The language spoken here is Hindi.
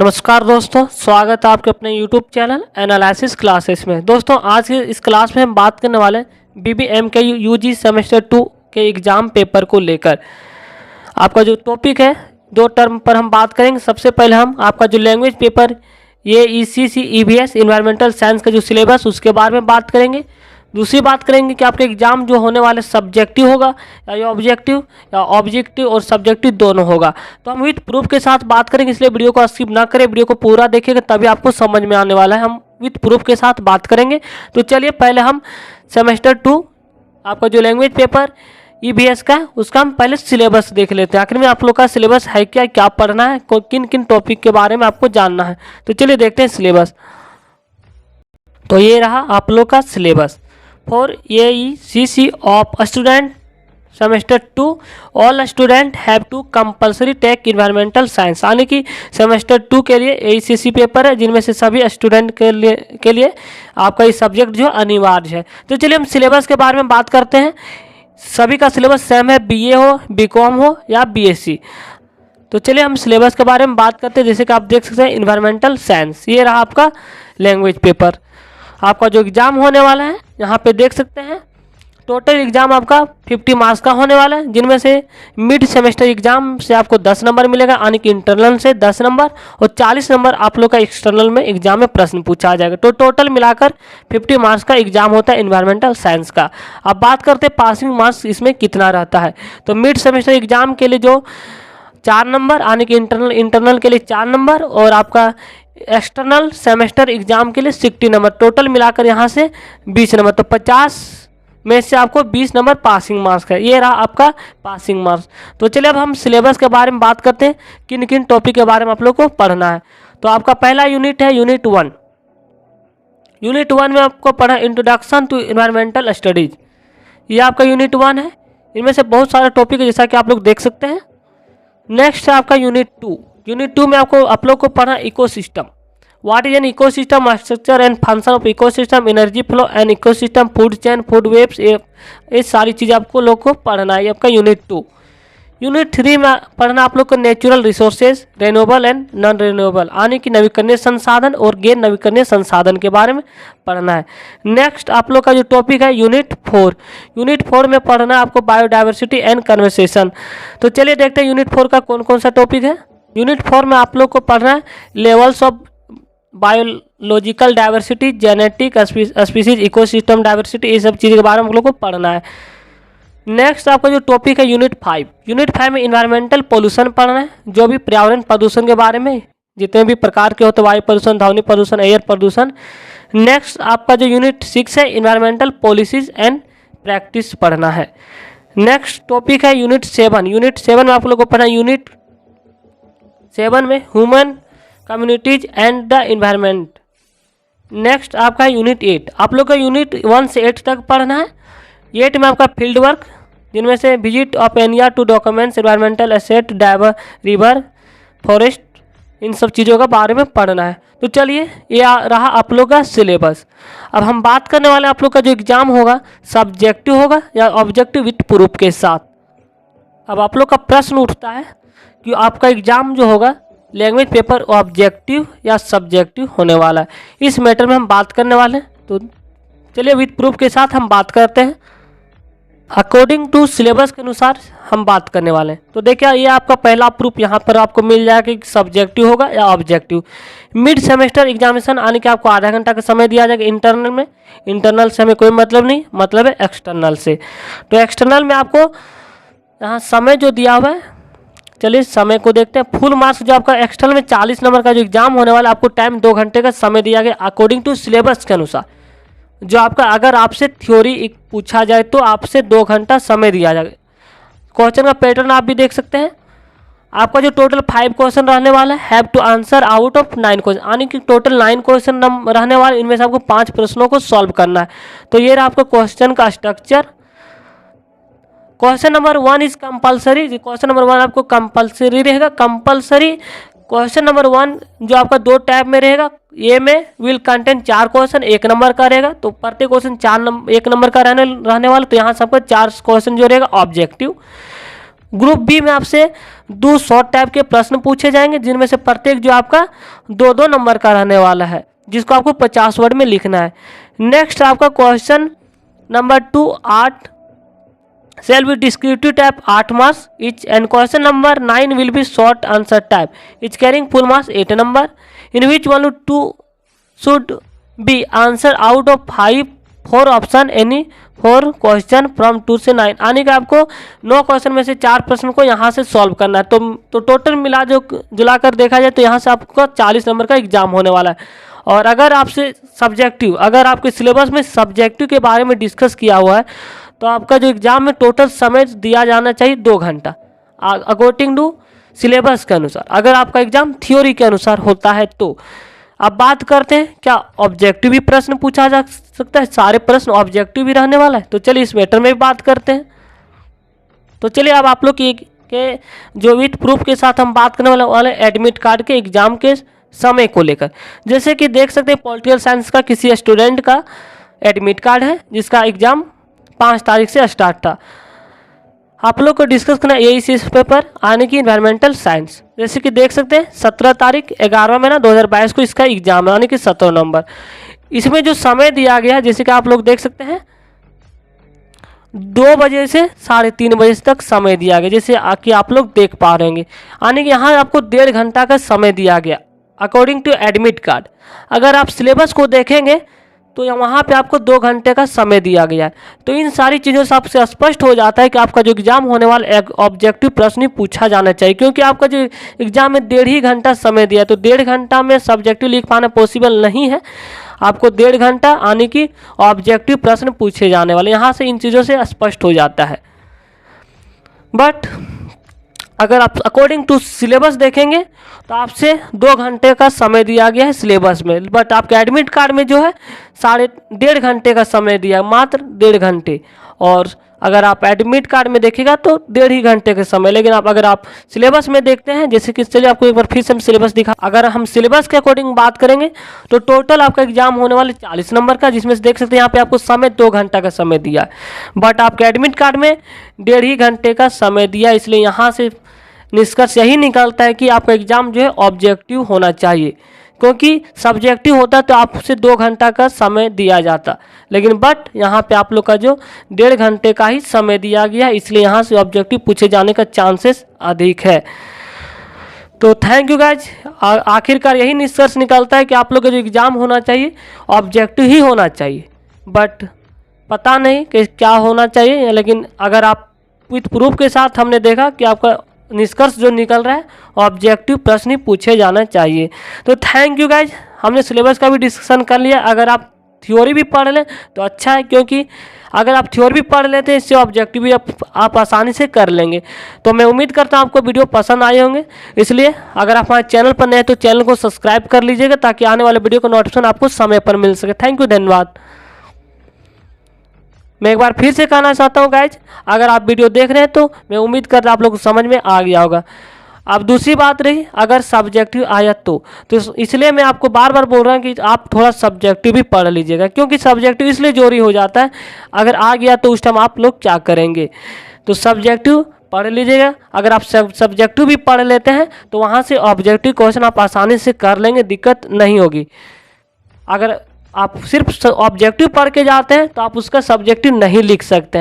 नमस्कार दोस्तों, स्वागत है आपके अपने YouTube चैनल एनालिसिस क्लासेस में। दोस्तों आज के इस क्लास में हम बात करने वाले हैं BBM के यूजी सेमेस्टर 2 के एग्ज़ाम पेपर को लेकर। आपका जो टॉपिक है, दो टर्म पर हम बात करेंगे। सबसे पहले हम आपका जो लैंग्वेज पेपर ये ECC EVS इन्वायरमेंटल साइंस का जो सिलेबस उसके बारे में बात करेंगे। दूसरी बात करेंगे कि आपके एग्जाम जो होने वाले सब्जेक्टिव होगा या ऑब्जेक्टिव और सब्जेक्टिव दोनों होगा। तो हम विथ प्रूफ के साथ बात करेंगे, इसलिए वीडियो को स्किप ना करें, वीडियो को पूरा देखिएगा तभी आपको समझ में आने वाला है। हम विथ प्रूफ के साथ बात करेंगे। तो चलिए पहले हम सेमेस्टर 2 आपका जो लैंग्वेज पेपर EVS का है उसका हम पहले सिलेबस देख लेते हैं। आखिर में आप लोग का सिलेबस है क्या पढ़ना है, किन किन टॉपिक के बारे में आपको जानना है। तो चलिए देखते हैं सिलेबस। तो ये रहा आप लोग का syllabus for ECC of student semester 2। All student have to compulsory take environmental science, यानी कि सेमेस्टर 2 के लिए ECC पेपर है जिनमें से सभी स्टूडेंट के लिए आपका ये सब्जेक्ट जो अनिवार्य है। तो चलिए हम सिलेबस के बारे में बात करते हैं। सभी का सिलेबस सेम है, BA हो, BCom हो या BSc। तो चलिए हम सिलेबस के बारे में बात करते हैं। जैसे कि आप देख सकते हैं इन्वायरमेंटल साइंस, ये रहा आपका लैंग्वेज पेपर। आपका जो एग्ज़ाम होने वाला है यहाँ पे देख सकते हैं, टोटल एग्ज़ाम आपका 50 मार्क्स का होने वाला है, जिनमें से मिड सेमेस्टर एग्ज़ाम से आपको 10 नंबर मिलेगा, यानी कि इंटरनल से 10 नंबर और 40 नंबर आप लोग का एक्सटर्नल में एग्जाम में प्रश्न पूछा जाएगा। तो टोटल मिलाकर 50 मार्क्स का एग्जाम होता है इन्वायरमेंटल साइंस का। अब बात करते हैं पासिंग मार्क्स इसमें कितना रहता है। तो मिड सेमेस्टर एग्जाम के लिए जो 4 नंबर, यानी कि इंटरनल के लिए 4 नंबर और आपका एक्सटर्नल सेमेस्टर एग्जाम के लिए 60 नंबर, टोटल मिलाकर यहाँ से 20 नंबर। तो 50 में से आपको 20 नंबर पासिंग मार्क्स है। ये रहा आपका पासिंग मार्क्स। तो चलिए अब हम सिलेबस के बारे में बात करते हैं, किन किन टॉपिक के बारे में आप लोग को पढ़ना है। तो आपका पहला यूनिट है यूनिट 1। यूनिट 1 में आपको पढ़ा इंट्रोडक्शन टू इन्वायरमेंटल स्टडीज, ये आपका यूनिट 1 है। इनमें से बहुत सारे टॉपिक है जैसा कि आप लोग देख सकते हैं। नेक्स्ट है आपका यूनिट 2। यूनिट 2 में आप लोग को पढ़ना ecosystem, what is an ecosystem, structure and function of ecosystem, energy flow and ecosystem, food chain, food webs, ये सारी चीज़ें आपको लोग को पढ़ना है। आपका यूनिट 2। यूनिट 3 में पढ़ना आप लोग को natural resources, renewable and non renewable, यानी कि नवीकरणीय संसाधन और गैर नवीकरणीय संसाधन के बारे में पढ़ना है। नेक्स्ट आप लोग का जो टॉपिक है यूनिट 4। यूनिट 4 में पढ़ना है आपको बायोडाइवर्सिटी एंड कन्वर्सेशन। तो चलिए देखते हैं यूनिट 4 का कौन कौन सा टॉपिक है। यूनिट 4 में आप लोग को पढ़ना है levels of biological diversity, genetic species, ecosystem diversity, ये सब चीज़ों के बारे में हम लोग को पढ़ना है। नेक्स्ट आपका जो टॉपिक है यूनिट 5। यूनिट 5 में इन्वायरमेंटल पोल्यूशन पढ़ना है, जो भी पर्यावरण प्रदूषण के बारे में जितने भी प्रकार के होते हैं, वायु प्रदूषण, ध्वनि प्रदूषण, एयर प्रदूषण। नेक्स्ट आपका जो यूनिट 6 है इन्वायरमेंटल पॉलिसीज एंड प्रैक्टिस पढ़ना है। नेक्स्ट टॉपिक है यूनिट 7। यूनिट 7 में आप लोग को पढ़ना है यूनिट 7 में human communities and the environment. Next आपका यूनिट 8। आप लोग का यूनिट 1 से 8 तक पढ़ना है। 8 में आपका फील्ड वर्क, जिनमें से visit of area to documents environmental asset, diver, river, forest, इन सब चीज़ों का बारे में पढ़ना है। तो चलिए ये रहा आप लोग का सिलेबस। अब हम बात करने वाले आप लोग का जो एग्ज़ाम होगा सब्जेक्टिव होगा या ऑब्जेक्टिव विथ प्रूफ के साथ। अब आप लोग का प्रश्न उठता है कि आपका एग्ज़ाम जो होगा लैंग्वेज पेपर ऑब्जेक्टिव या सब्जेक्टिव होने वाला है, इस मैटर में हम बात करने वाले हैं। तो चलिए विथ प्रूफ के साथ हम बात करते हैं। अकॉर्डिंग टू सिलेबस के अनुसार हम बात करने वाले हैं। तो देखिए ये आपका पहला प्रूफ यहाँ पर आपको मिल जाएगा कि सब्जेक्टिव होगा या ऑब्जेक्टिव। मिड सेमेस्टर एग्जामिनेशन आने के आपको आधा घंटा का समय दिया जाएगा इंटरनल में। इंटरनल से हमें कोई मतलब नहीं, मतलब है एक्सटर्नल से। तो एक्सटर्नल में आपको यहाँ समय जो दिया हुआ है, चलिए समय को देखते हैं। फुल मार्क्स जो आपका एक्सटर्नल में 40 नंबर का जो एग्जाम होने वाला है, आपको टाइम 2 घंटे का समय दिया गया अकॉर्डिंग टू सिलेबस के अनुसार। जो आपका अगर आपसे थ्योरी पूछा जाए तो आपसे 2 घंटा समय दिया जाएगा। क्वेश्चन का पैटर्न आप भी देख सकते हैं। आपका जो टोटल 5 क्वेश्चन रहने वाला है, have to answer out of 9 question, यानी कि टोटल 9 क्वेश्चन रहने वाले, इनमें से आपको 5 प्रश्नों को सॉल्व करना है। तो ये रहा आपका क्वेश्चन का structure. Question number 1 is compulsory. Question number 1 आपको कंपलसरी रहेगा। कंपलसरी क्वेश्चन नंबर 1 जो आपका 2 टैब में रहेगा, ए में विल कंटेन 4 क्वेश्चन, 1 नंबर का रहेगा। तो प्रत्येक क्वेश्चन 1 नंबर का रहने वाला। तो यहाँ से आपका 4 क्वेश्चन जो रहेगा ऑब्जेक्टिव। ग्रुप बी में आपसे 2 शॉर्ट टाइप के प्रश्न पूछे जाएंगे, जिनमें से प्रत्येक जो आपका 2-2 नंबर का रहने वाला है, जिसको आपको 50 वर्ड में लिखना है। नेक्स्ट आपका question number 2 8 shall be descriptive type 8 marks each, and question number 9 will be short answer type each carrying full marks 8 number, in which one or two should be answer out of 5 4 option any 4 question from 2 से 9, यानी कि आपको 9 क्वेश्चन में से 4 प्रश्न को यहाँ से सॉल्व करना है। तो टोटल मिला जो जुलाकर देखा जाए तो यहाँ से आपको 40 नंबर का एग्जाम होने वाला है। और अगर आपसे सब्जेक्टिव, अगर आपके सिलेबस में सब्जेक्टिव के बारे में डिस्कस किया हुआ है तो आपका जो एग्जाम में टोटल समय दिया जाना चाहिए 2 घंटा अकॉर्डिंग टू सिलेबस के अनुसार, अगर आपका एग्जाम थ्योरी के अनुसार होता है तो। अब बात करते हैं क्या ऑब्जेक्टिव भी प्रश्न पूछा जा सकता है, सारे प्रश्न ऑब्जेक्टिव भी रहने वाला है, तो चलिए इस मैटर में भी बात करते हैं। तो चलिए अब आप लोग के जो विथ प्रूफ के साथ हम बात करने वाले एडमिट कार्ड के एग्जाम के समय को लेकर। जैसे कि देख सकते हैं पॉलिटिकल साइंस का किसी स्टूडेंट का एडमिट कार्ड है जिसका एग्जाम 5 तारीख से स्टार्ट था। आप लोग को डिस्कस करना यही पेपर आने की इन्वायरमेंटल साइंस, जैसे कि देख सकते हैं 17 तारीख 11वां महीना 2022 को इसका एग्जाम है, यानी कि 17 नंबर। इसमें जो समय दिया गया है जैसे कि आप लोग देख सकते हैं 2 बजे से 3:30 बजे तक समय दिया गया, जैसे कि आप लोग देख पा रहे होंगे, यानी कि यहाँ आपको 1.5 घंटा का समय दिया गया अकॉर्डिंग टू एडमिट कार्ड। अगर आप सिलेबस को देखेंगे तो वहाँ पे आपको 2 घंटे का समय दिया गया है। तो इन सारी चीज़ों से आपसे स्पष्ट हो जाता है कि आपका जो एग्जाम होने वाला एक ऑब्जेक्टिव प्रश्न ही पूछा जाना चाहिए, क्योंकि आपका जो एग्जाम में 1.5 ही घंटा समय दिया है, तो 1.5 घंटा में सब्जेक्टिव लिख पाना पॉसिबल नहीं है। आपको 1.5 घंटा यानी कि ऑब्जेक्टिव प्रश्न पूछे जाने वाले, यहाँ से इन चीज़ों से स्पष्ट हो जाता है। बट अगर आप अकॉर्डिंग टू सिलेबस देखेंगे तो आपसे 2 घंटे का समय दिया गया है सिलेबस में, बट आपके एडमिट कार्ड में जो है 1.5 घंटे का समय दिया, मात्र 1.5 घंटे। और अगर आप एडमिट कार्ड में देखिएगा तो 1.5 ही घंटे का समय, लेकिन अगर आप सिलेबस में देखते हैं, जैसे कि चलिए आपको एक बार फिर से हम सिलेबस दिखा, अगर हम सिलेबस के अकॉर्डिंग बात करेंगे तो टोटल आपका एग्जाम होने वाले 40 नंबर का, जिसमें से देख सकते हैं यहाँ पे आपको समय 2 घंटा का समय दिया है, बट आपके एडमिट कार्ड में 1.5 ही घंटे का समय दिया। इसलिए यहाँ से निष्कर्ष यही निकलता है कि आपका एग्जाम जो है ऑब्जेक्टिव होना चाहिए, क्योंकि सब्जेक्टिव होता तो आपसे 2 घंटा का समय दिया जाता, लेकिन बट यहाँ पे आप लोग का जो 1.5 घंटे का ही समय दिया गया है, इसलिए यहाँ से ऑब्जेक्टिव पूछे जाने का चांसेस अधिक है। तो थैंक यू गाइज। आखिरकार यही निष्कर्ष निकलता है कि आप लोग का जो एग्जाम होना चाहिए ऑब्जेक्टिव ही होना चाहिए, बट पता नहीं कि क्या होना चाहिए, लेकिन अगर आप विथ प्रूफ के साथ हमने देखा कि आपका निष्कर्ष जो निकल रहा है ऑब्जेक्टिव प्रश्न ही पूछे जाना चाहिए। तो थैंक यू गाइज, हमने सिलेबस का भी डिस्कशन कर लिया। अगर आप थ्योरी भी पढ़ लें तो अच्छा है, क्योंकि अगर आप थ्योरी भी पढ़ लेते हैं इससे ऑब्जेक्टिव भी आप आसानी से कर लेंगे। तो मैं उम्मीद करता हूँ आपको वीडियो पसंद आए होंगे, इसलिए अगर आप हमारे चैनल पर नए हैं तो चैनल को सब्सक्राइब कर लीजिएगा ताकि आने वाले वीडियो का नोटिफिकेशन आपको समय पर मिल सके। थैंक यू, धन्यवाद। मैं एक बार फिर से कहना चाहता हूँ गाइज, अगर आप वीडियो देख रहे हैं तो मैं उम्मीद कर रहा हूँ आप लोग को समझ में आ गया होगा। अब दूसरी बात रही अगर सब्जेक्टिव आया तो इसलिए मैं आपको बार बार बोल रहा हूँ कि आप थोड़ा सब्जेक्टिव भी पढ़ लीजिएगा, क्योंकि सब्जेक्टिव इसलिए जोरी हो जाता है, अगर आ गया तो उस टाइम आप लोग क्या करेंगे। तो सब्जेक्टिव पढ़ लीजिएगा। अगर आप सब्जेक्टिव भी पढ़ लेते हैं तो वहाँ से ऑब्जेक्टिव क्वेश्चन आप आसानी से कर लेंगे, दिक्कत नहीं होगी। अगर आप सिर्फ ऑब्जेक्टिव पढ़ के जाते हैं तो आप उसका सब्जेक्टिव नहीं लिख सकते हैं।